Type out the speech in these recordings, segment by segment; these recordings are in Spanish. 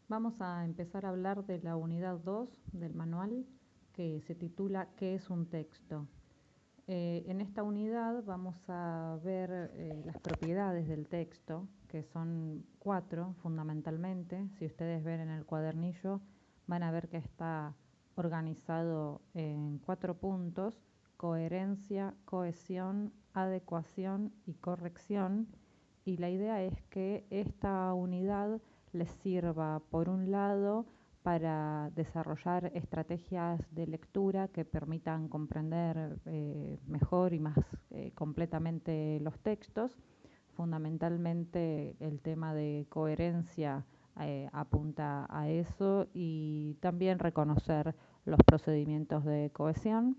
Vamos a empezar a hablar de la unidad 2 del manual, que se titula ¿Qué es un texto? En esta unidad vamos a ver las propiedades del texto, que son 4 fundamentalmente. Si ustedes ven en el cuadernillo, van a ver que está organizado en 4 puntos: coherencia, cohesión, adecuación y corrección. Y la idea es que esta unidad les sirva, por un lado, para desarrollar estrategias de lectura que permitan comprender mejor y más completamente los textos. Fundamentalmente el tema de coherencia apunta a eso, y también reconocer los procedimientos de cohesión.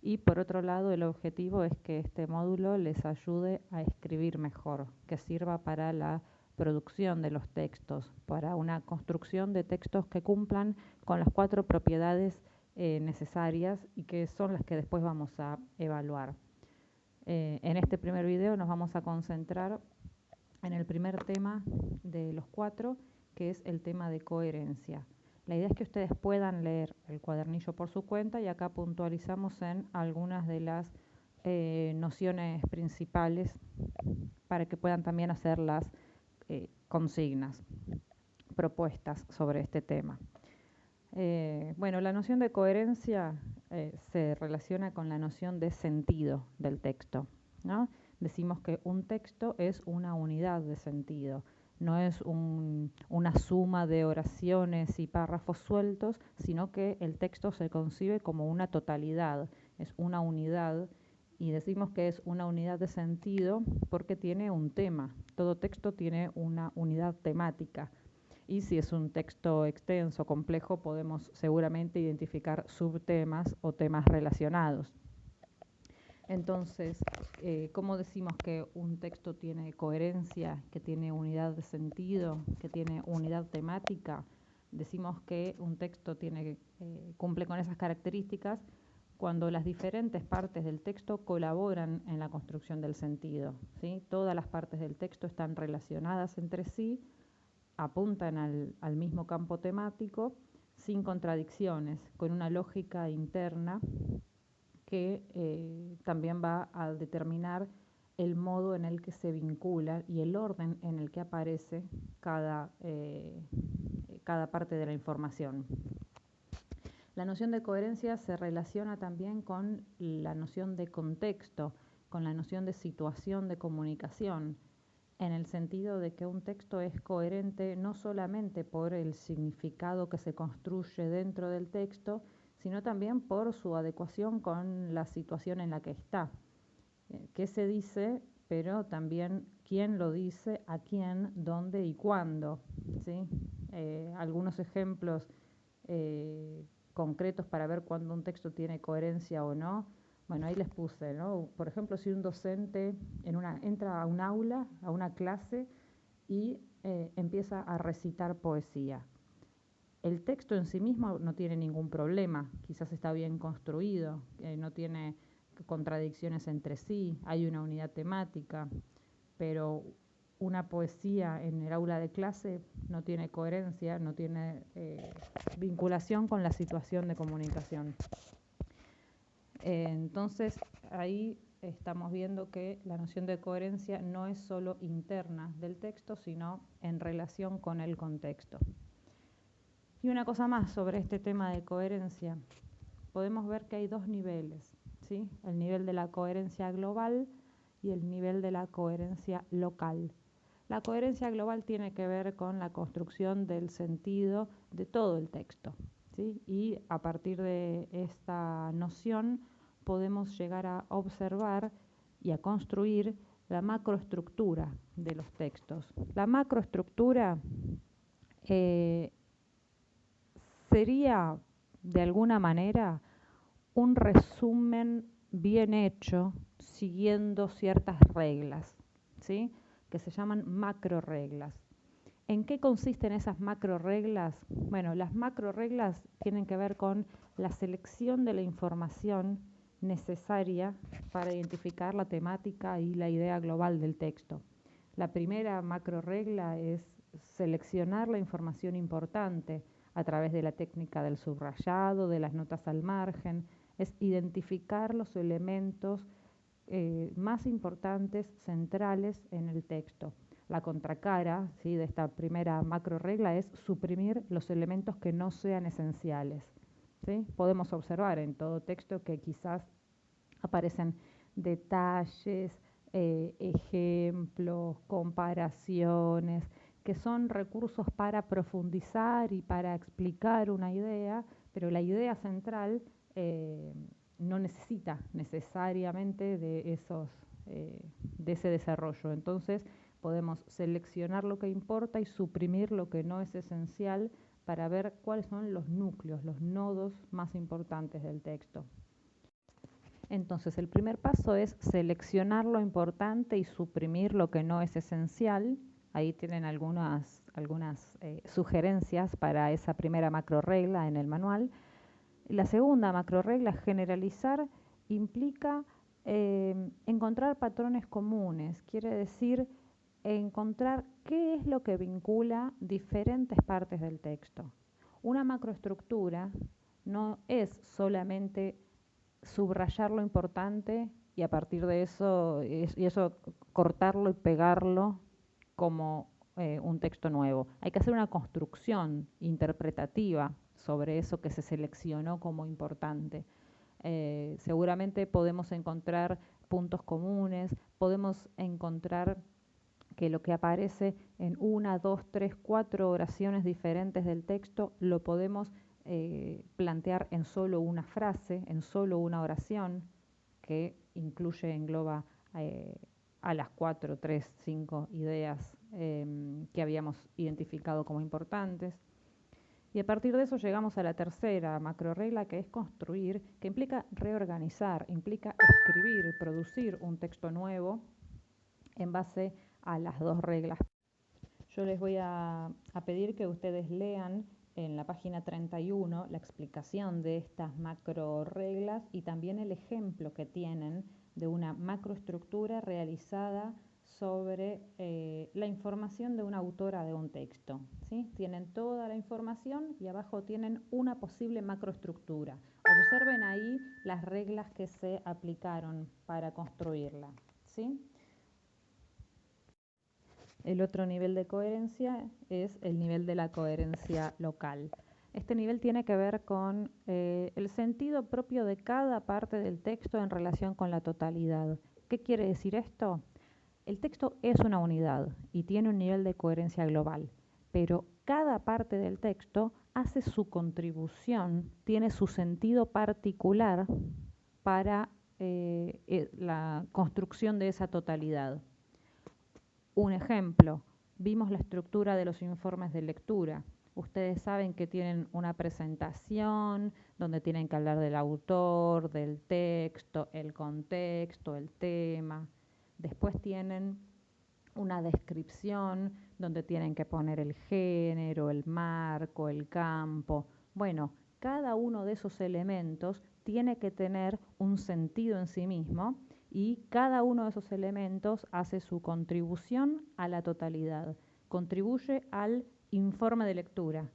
Y por otro lado, el objetivo es que este módulo les ayude a escribir mejor, que sirva para la producción de los textos, para una construcción de textos que cumplan con las 4 propiedades necesarias, y que son las que después vamos a evaluar. En este primer video nos vamos a concentrar en el primer tema de los 4, que es el tema de coherencia. La idea es que ustedes puedan leer el cuadernillo por su cuenta, y acá puntualizamos en algunas de las nociones principales para que puedan también hacer las consignas, propuestas sobre este tema. Bueno, la noción de coherencia se relaciona con la noción de sentido del texto, ¿no? Decimos que un texto es una unidad de sentido, no es una suma de oraciones y párrafos sueltos, sino que el texto se concibe como una totalidad, es una unidad. Y decimos que es una unidad de sentido porque tiene un tema. Todo texto tiene una unidad temática. Y si es un texto extenso, complejo, podemos seguramente identificar subtemas o temas relacionados. Entonces, ¿cómo decimos que un texto tiene coherencia, que tiene unidad de sentido, que tiene unidad temática? Decimos que un texto cumple con esas características cuando las diferentes partes del texto colaboran en la construcción del sentido, ¿sí? Todas las partes del texto están relacionadas entre sí, apuntan al mismo campo temático, sin contradicciones, con una lógica interna que también va a determinar el modo en el que se vincula y el orden en el que aparece cada parte de la información. La noción de coherencia se relaciona también con la noción de contexto, con la noción de situación de comunicación, en el sentido de que un texto es coherente no solamente por el significado que se construye dentro del texto, sino también por su adecuación con la situación en la que está. ¿Qué se dice? Pero también quién lo dice, a quién, dónde y cuándo, ¿sí? Algunos ejemplos concretos para ver cuándo un texto tiene coherencia o no. Bueno, ahí les puse, ¿no? Por ejemplo, si un docente entra a un aula, a una clase, y empieza a recitar poesía. El texto en sí mismo no tiene ningún problema, quizás está bien construido, no tiene contradicciones entre sí, hay una unidad temática, pero una poesía en el aula de clase no tiene coherencia, no tiene vinculación con la situación de comunicación. Entonces, ahí estamos viendo que la noción de coherencia no es solo interna del texto, sino en relación con el contexto. Y una cosa más sobre este tema de coherencia. Podemos ver que hay 2 niveles, ¿sí? El nivel de la coherencia global y el nivel de la coherencia local. La coherencia global tiene que ver con la construcción del sentido de todo el texto, ¿sí? Y a partir de esta noción podemos llegar a observar y a construir la macroestructura de los textos. La macroestructura sería, de alguna manera, un resumen bien hecho siguiendo ciertas reglas, ¿sí? Que se llaman macroreglas. ¿En qué consisten esas macroreglas? Bueno, las macroreglas tienen que ver con la selección de la información necesaria para identificar la temática y la idea global del texto. La primera macroregla es seleccionar la información importante a través de la técnica del subrayado, de las notas al margen, es identificar los elementos más importantes, centrales en el texto. La contracara, ¿sí?, de esta primera macro regla es suprimir los elementos que no sean esenciales, ¿sí? Podemos observar en todo texto que quizás aparecen detalles, ejemplos, comparaciones, que son recursos para profundizar y para explicar una idea, pero la idea central no necesita necesariamente de ese desarrollo. Entonces podemos seleccionar lo que importa y suprimir lo que no es esencial para ver cuáles son los núcleos, los nodos más importantes del texto. Entonces, el primer paso es seleccionar lo importante y suprimir lo que no es esencial. Ahí tienen algunas sugerencias para esa primera macro regla en el manual. La segunda macro regla, generalizar, implica encontrar patrones comunes. Quiere decir encontrar qué es lo que vincula diferentes partes del texto. Una macroestructura no es solamente subrayar lo importante y a partir de eso, cortarlo y pegarlo como un texto nuevo. Hay que hacer una construcción interpretativa sobre eso que se seleccionó como importante. Seguramente podemos encontrar puntos comunes, podemos encontrar que lo que aparece en 1, 2, 3, 4 oraciones diferentes del texto lo podemos plantear en solo una frase, en solo una oración, que engloba a las 4, 3, 5 ideas que habíamos identificado como importantes. Y a partir de eso llegamos a la tercera macro regla, que es construir, que implica reorganizar, implica escribir, producir un texto nuevo en base a las dos reglas. Yo les voy a pedir que ustedes lean en la página 31 la explicación de estas macro reglas y también el ejemplo que tienen de una macroestructura realizada sobre la información de una autora de un texto, ¿sí? Tienen toda la información y abajo tienen una posible macroestructura. Observen ahí las reglas que se aplicaron para construirla, ¿sí? El otro nivel de coherencia es el nivel de la coherencia local. Este nivel tiene que ver con el sentido propio de cada parte del texto en relación con la totalidad. ¿Qué quiere decir esto? El texto es una unidad y tiene un nivel de coherencia global, pero cada parte del texto hace su contribución, tiene su sentido particular para la construcción de esa totalidad. Un ejemplo, vimos la estructura de los informes de lectura. Ustedes saben que tienen una presentación donde tienen que hablar del autor, del texto, el contexto, el tema. Después tienen una descripción donde tienen que poner el género, el marco, el campo. Bueno, cada uno de esos elementos tiene que tener un sentido en sí mismo y cada uno de esos elementos hace su contribución a la totalidad, contribuye al informe de lectura.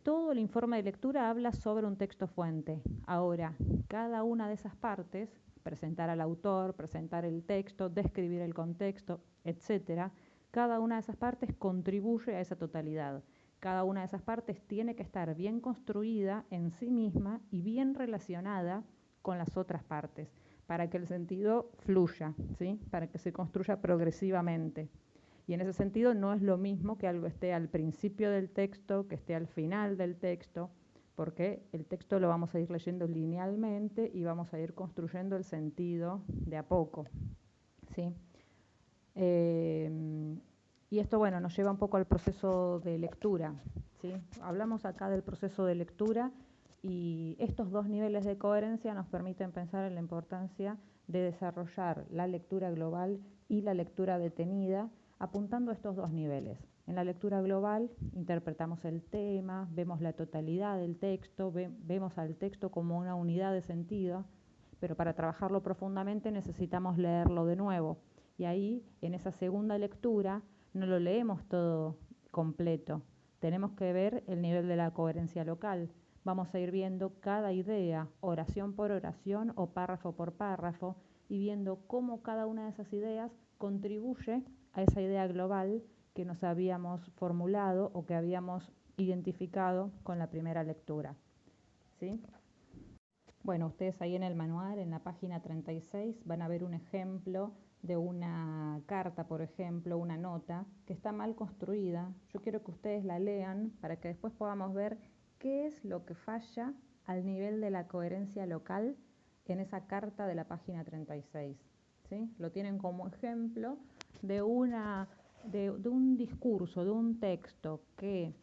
Todo el informe de lectura habla sobre un texto fuente. Ahora, cada una de esas partes, presentar al autor, presentar el texto, describir el contexto, etc., cada una de esas partes contribuye a esa totalidad. Cada una de esas partes tiene que estar bien construida en sí misma y bien relacionada con las otras partes, para que el sentido fluya, ¿sí? Para que se construya progresivamente. Y en ese sentido no es lo mismo que algo esté al principio del texto, que esté al final del texto, porque el texto lo vamos a ir leyendo linealmente y vamos a ir construyendo el sentido de a poco, ¿sí? Y esto, bueno, nos lleva un poco al proceso de lectura, ¿sí? Hablamos acá del proceso de lectura y estos dos niveles de coherencia nos permiten pensar en la importancia de desarrollar la lectura global y la lectura detenida, apuntando a estos dos niveles. En la lectura global interpretamos el tema, vemos la totalidad del texto, vemos al texto como una unidad de sentido, pero para trabajarlo profundamente necesitamos leerlo de nuevo. Y ahí, en esa segunda lectura, no lo leemos todo completo. Tenemos que ver el nivel de la coherencia local. Vamos a ir viendo cada idea, oración por oración o párrafo por párrafo, y viendo cómo cada una de esas ideas contribuye a esa idea global que nos habíamos formulado o que habíamos identificado con la primera lectura. ¿Sí? Bueno, ustedes ahí en el manual, en la página 36, van a ver un ejemplo de una carta, por ejemplo, una nota, que está mal construida. Yo quiero que ustedes la lean para que después podamos ver qué es lo que falla al nivel de la coherencia local en esa carta de la página 36. ¿Sí? Lo tienen como ejemplo de un discurso, de un texto que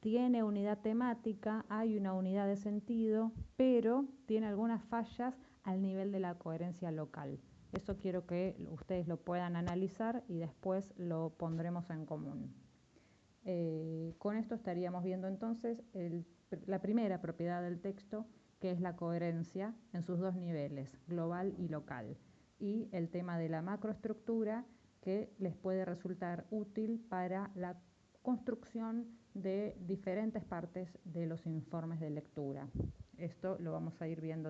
tiene unidad temática, hay una unidad de sentido, pero tiene algunas fallas al nivel de la coherencia local. Eso quiero que ustedes lo puedan analizar y después lo pondremos en común. Con esto estaríamos viendo entonces la primera propiedad del texto, que es la coherencia en sus dos niveles, global y local, y el tema de la macroestructura, que les puede resultar útil para la construcción de diferentes partes de los informes de lectura. Esto lo vamos a ir viendo